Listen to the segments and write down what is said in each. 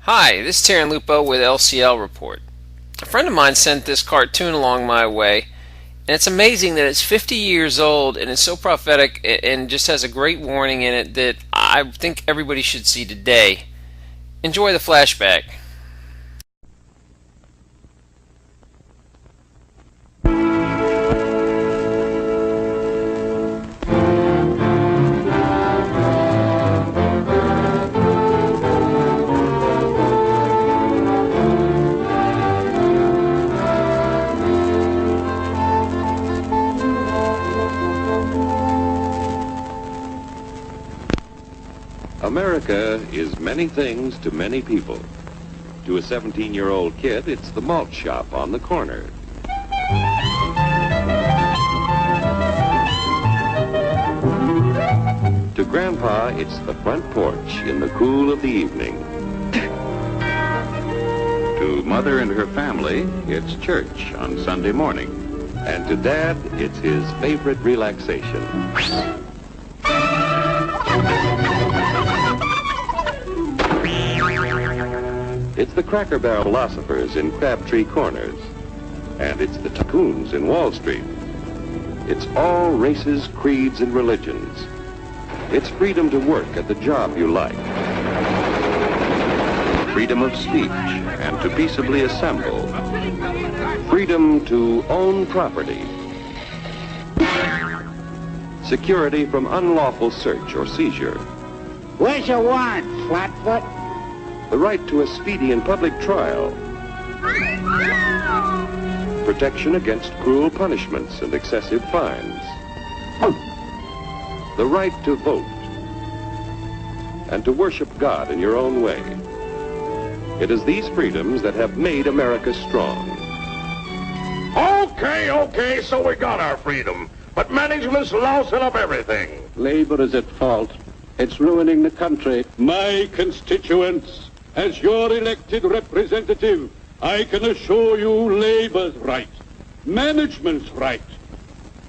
Hi, this is Terry Lupo with LCL Report. A friend of mine sent this cartoon along my way, and it's amazing that it's 50 years old and it's so prophetic and just has a great warning in it that I think everybody should see today. Enjoy the flashback. America is many things to many people. To a 17-year-old kid, it's the malt shop on the corner. To Grandpa, it's the front porch in the cool of the evening. To Mother and her family, it's church on Sunday morning. And to Dad, it's his favorite relaxation. It's the Cracker Barrel philosophers in Crabtree Corners. And it's the tycoons in Wall Street. It's all races, creeds, and religions. It's freedom to work at the job you like. Freedom of speech and to peaceably assemble. Freedom to own property. Security from unlawful search or seizure. Where's your warrant, Flatfoot? The right to a speedy and public trial. Protection against cruel punishments and excessive fines. The right to vote. And to worship God in your own way. It is these freedoms that have made America strong. Okay, so we got our freedom. But management's lousing up everything. Labor is at fault. It's ruining the country. My constituents, as your elected representative, I can assure you Labor's right, management's right.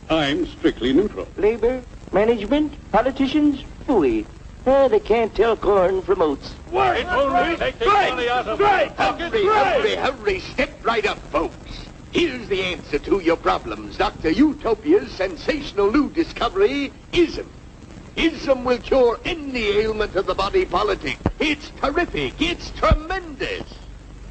I'm strictly neutral. Labor, management, politicians, phooey. They can't tell corn from oats. Work! Hurry, step right up, folks. Here's the answer to your problems. Dr. Utopia's sensational new discovery, ism. Ism will cure any ailment of the body politic. It's terrific. It's tremendous.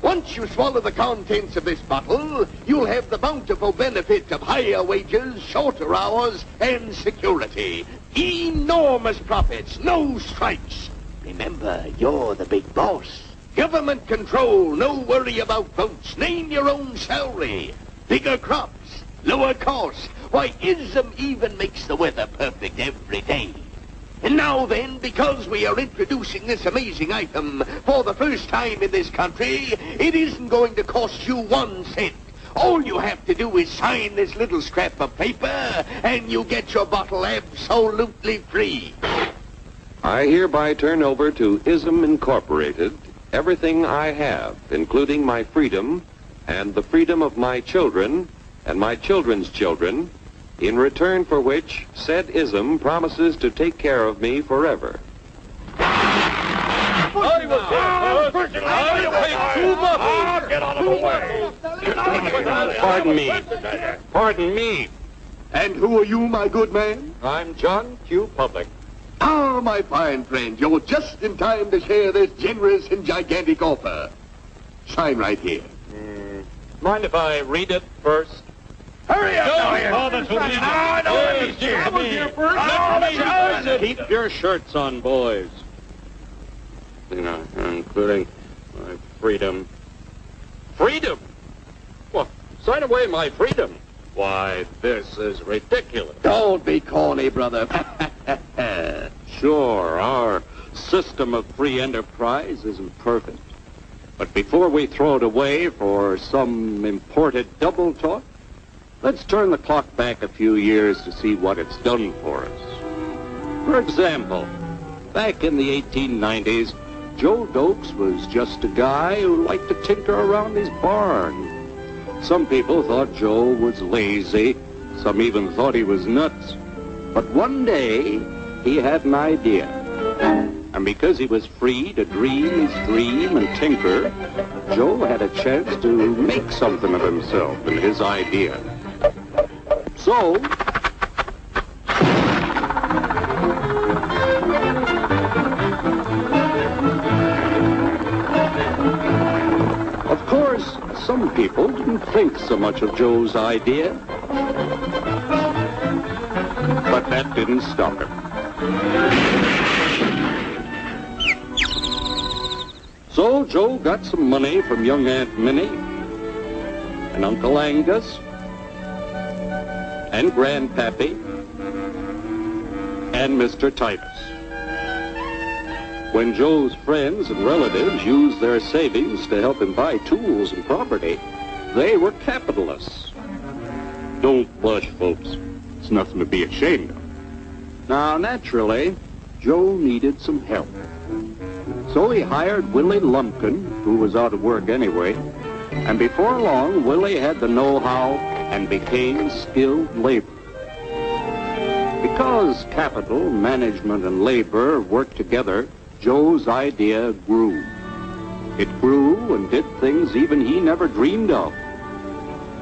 Once you swallow the contents of this bottle, you'll have the bountiful benefit of higher wages, shorter hours, and security. Enormous profits, no strikes. Remember, you're the big boss. Government control, no worry about votes. Name your own salary. Bigger crops, lower costs. Why, ism even makes the weather perfect every day. And now then, because we are introducing this amazing item for the first time in this country, it isn't going to cost you 1 cent. All you have to do is sign this little scrap of paper, and you get your bottle absolutely free. I hereby turn over to ISM Incorporated everything I have, including my freedom and the freedom of my children and my children's children, in return for which said ISM promises to take care of me forever. Get out of the way! Pardon me. And who are you, my good man? I'm John Q. Public. Ah, my fine friend, you're just in time to share this generous and gigantic offer. Sign right here. Mind if I read it first? Hurry up, Keep your shirts on, boys. Including my freedom. Freedom? Well, sign away my freedom. Why, this is ridiculous. Don't be corny, brother. Sure, our system of free enterprise isn't perfect. But before we throw it away for some imported double talk, let's turn the clock back a few years to see what it's done for us. For example, back in the 1890s, Joe Dokes was just a guy who liked to tinker around his barn. Some people thought Joe was lazy. Some even thought he was nuts. But one day, he had an idea. And because he was free to dream his dream and tinker, Joe had a chance to make something of himself and his idea. So, of course, some people didn't think so much of Joe's idea, but that didn't stop him. So Joe got some money from young Aunt Minnie and Uncle Angus and Grandpappy and Mr. Titus. When Joe's friends and relatives used their savings to help him buy tools and property, they were capitalists. Don't blush, folks. It's nothing to be ashamed of. Now, naturally, Joe needed some help. So he hired Willie Lumpkin, who was out of work anyway, and before long, Willie had the know-how and became skilled labor. Because capital, management, and labor worked together, Joe's idea grew. It grew and did things even he never dreamed of.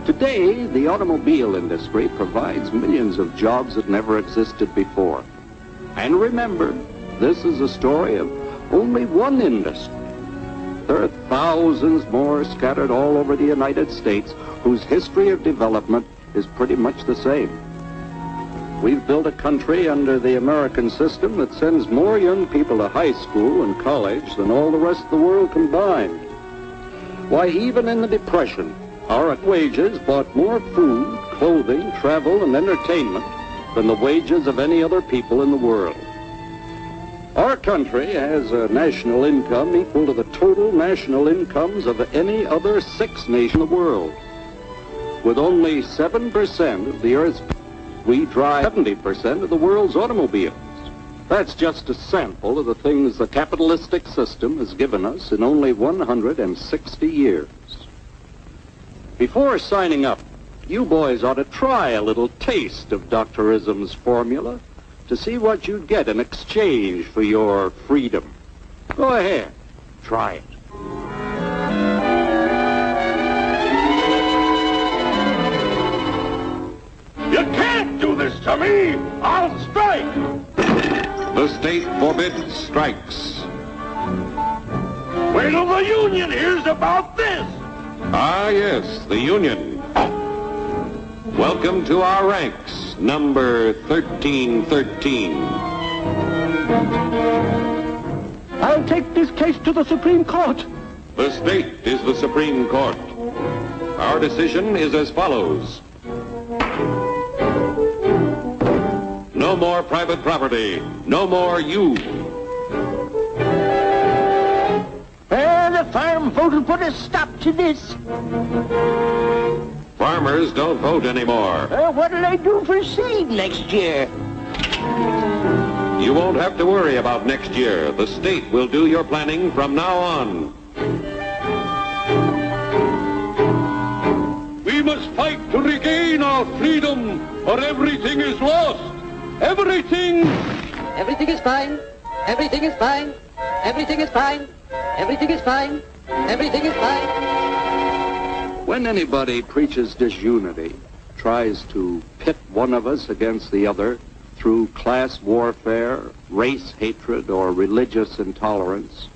Today, the automobile industry provides millions of jobs that never existed before. And remember, this is a story of only one industry. There are thousands more scattered all over the United States whose history of development is pretty much the same. We've built a country under the American system that sends more young people to high school and college than all the rest of the world combined. Why, even in the Depression, our wages bought more food, clothing, travel, and entertainment than the wages of any other people in the world. Our country has a national income equal to the total national incomes of any other 6 nations in the world. With only 7% of the Earth's people, we drive 70% of the world's automobiles. That's just a sample of the things the capitalistic system has given us in only 160 years. Before signing up, you boys ought to try a little taste of Dr. Ism's formula to see what you'd get in exchange for your freedom. Go ahead, try it. You can't do this to me! I'll strike! The state forbids strikes. Wait till the union hears about this! Ah, yes, the Union. Welcome to our ranks, number 1313. I'll take this case to the Supreme Court. The state is the Supreme Court. Our decision is as follows. No more private property. No more you. The farm vote will put a stop to this. Farmers don't vote anymore. What'll they do for seed next year? You won't have to worry about next year. The state will do your planning from now on. We must fight to regain our freedom, or everything is lost. Everything! Everything is fine. Everything is fine. Everything is fine. Everything is fine. Everything is fine. When anybody preaches disunity, tries to pit one of us against the other through class warfare, race hatred, or religious intolerance,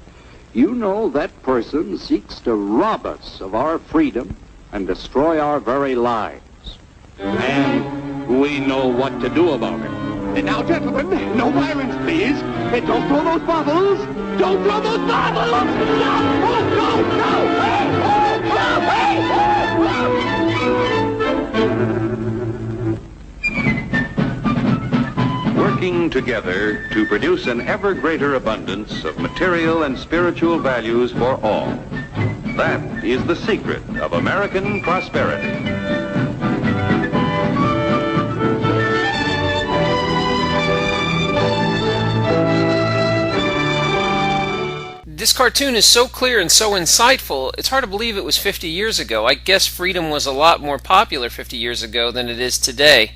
you know that person seeks to rob us of our freedom and destroy our very lives. And we know what to do about it. And now, gentlemen, no violence, please. And don't throw those bottles. Don't throw those bottles. No! Oh, no! No! Hey! Oh, hey! Working together to produce an ever greater abundance of material and spiritual values for all. That is the secret of American prosperity. This cartoon is so clear and so insightful, it's hard to believe it was 50 years ago. I guess freedom was a lot more popular 50 years ago than it is today.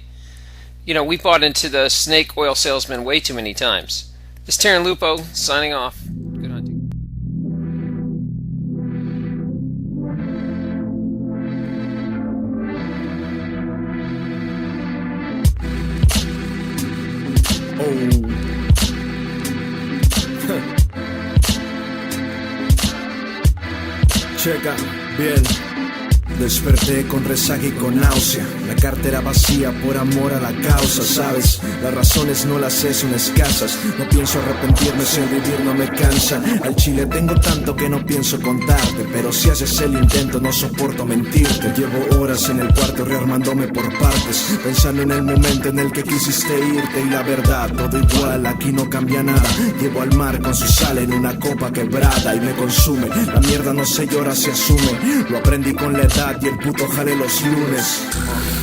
You know, we bought into the snake oil salesman way too many times. This is Taryn Lupo signing off. Good hunting. Checa, bien. Desperté con resaca y con náusea. La cartera vacía por amor a la causa, ¿sabes? Las razones no las sé, son escasas. No pienso arrepentirme, si el vivir no me cansa. Al chile tengo tanto que no pienso contarte, pero si haces el intento no soporto mentirte. Llevo horas en el cuarto rearmándome por partes, pensando en el momento en el que quisiste irte. Y la verdad, todo igual, aquí no cambia nada. Llevo al mar con su sal en una copa quebrada y me consume. La mierda no se llora, se asume. Lo aprendí con la edad y el puto jale los lunes.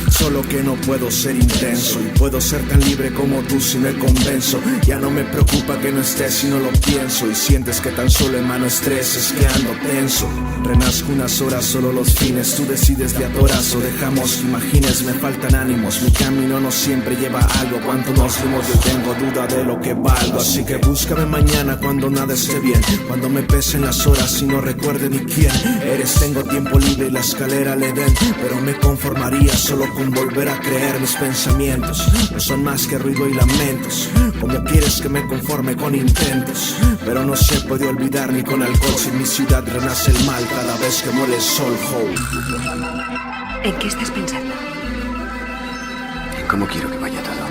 Solo que no puedo ser intenso y puedo ser tan libre como tú si me convenzo. Ya no me preocupa que no estés si no lo pienso. Y sientes que tan solo emano estrés, es que ando tenso. Renazco unas horas, solo los fines. Tú decides de a horas o dejamos que imagines. Me faltan ánimos, mi camino no siempre lleva algo. Cuánto nos dimos, yo tengo duda de lo que valgo. Así que búscame mañana cuando nada esté bien, cuando me pesen las horas y no recuerde ni quién eres. Tengo tiempo libre y la escalera le den, pero me conformaría solo con volver a creer. Mis pensamientos no son más que ruido y lamentos. Como quieres que me conforme con intentos, pero no se puede olvidar ni con alcohol. Si en mi ciudad renace el mal cada vez que muere el sol. ¿En qué estás pensando? En cómo quiero que vaya todo.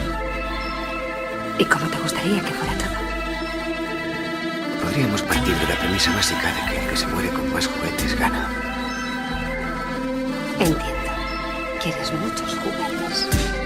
¿Y cómo te gustaría que fuera todo? Podríamos partir de la premisa básica de que el que se muere con más juguetes gana. Entiendo. Quieres muchos juguetes.